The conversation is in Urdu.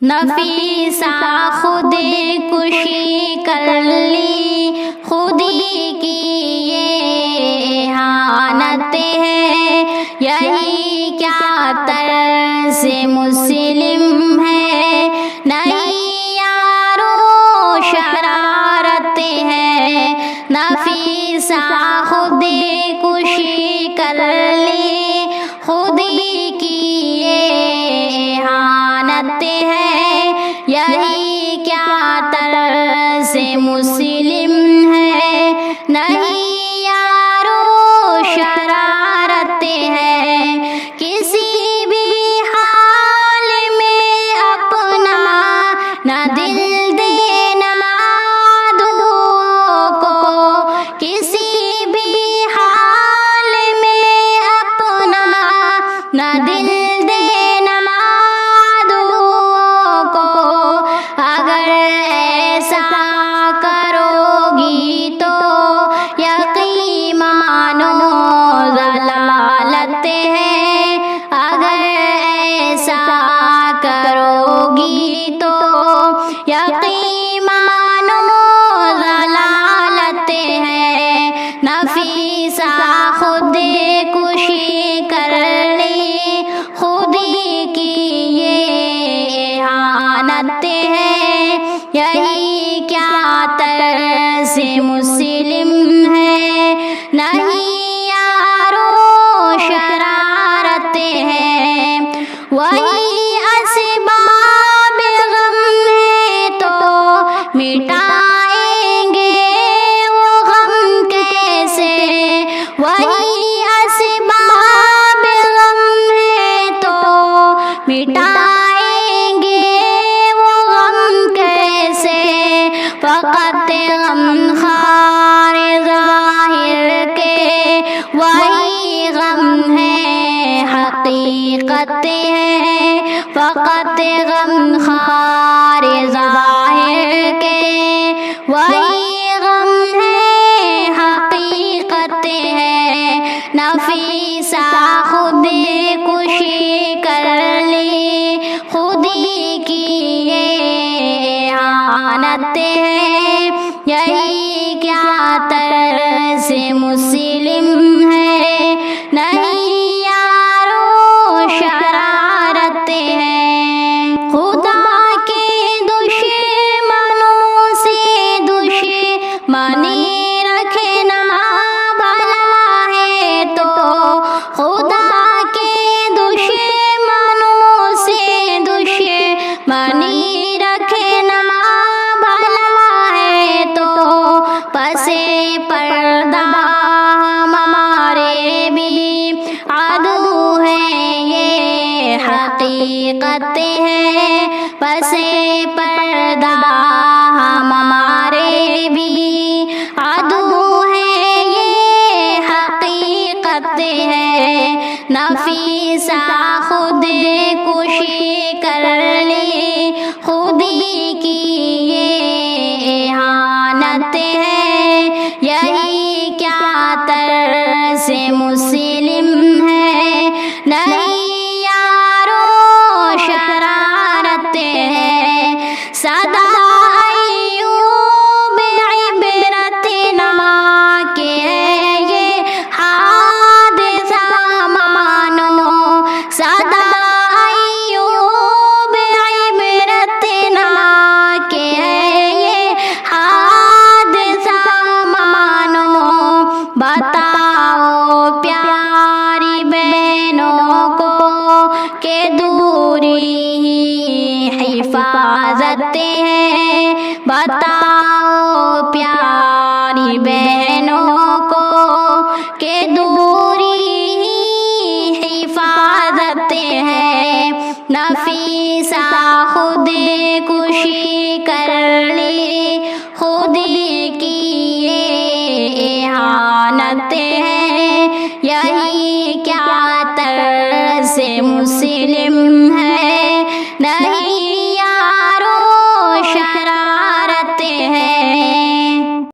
نفیسہ خود کشی کر لی، خودی کی یہ احانت ہے، یہی کیا طرز مسلم ہے، نہیں یارو شرارت ہے۔ نفیسہ خود کشی کر لی، خودی کی یہ احانت ہے، یہی کیا طرز مسلم ہے، نہیں یارو شرارت ہے۔ کسی بھی حال میں اپنا نہ دل دینا عدو کو، کسی بھی حال میں اپنا نہ دل دینا عدو کو، اگر ایسا کرو گی تو یقین مانو ضلالت ہے، اگر ایسا کرو گی تو یقین مانو ضلالت ہے۔ نفیسہ خود کشی کر لی، خودی کی یہ احانت ہے، یہی کیا طرز مسلم ہے، نہیں یارو شرارت ہے۔ وہی اسباب غم ہے تو مٹائیں گے وہ غم کیسے، وہی اسباب غم ہے تو مٹائیں گے وہ غم کیسے، فقط غم خار ظاہر کے وہی غم ہے، حقیقت ہے، فقط غم خار ظاہر کے وہی غم ہے، حقیقت ہے۔ نفیسہ خود کشی کر لی، خودی کی یہ احانت ہے، یہی کیا طرز مسلم ہے، نہیں یارو شرارت ہے۔ خدا کے دشمنوں سے دشمنی رکھنا بھلا ہے تو، خدا کے دشمنوں سے دشمنی رکھنا بھلا ہے تو، پس پردہ ہمارے بھی عدو ہیں یہ حقیقت ہے، پس پردہ ہمارے بھی عدو ہیں یہ حقیقت ہے۔ نفیسہ خود کشی کر لی، خودی کی یہ احانت ہے، یہی کیا طرز مسلم ہے، نہیں یارو شرارت ہے۔ صدا ایوب عبرت ناک ہے یہ حادثہ مانو، صدا ایوب عبرت ناک ہے یہ حادثہ مانو۔ بتاؤ پیاری بہنوں کو کہ دوری ہی حفاظت ہے، بتاؤ پیاری بہنوں کو کہ دوری ہی حفاظت ہے۔ نفیسہ خود کشی کر لی، خودی کی یہ احانت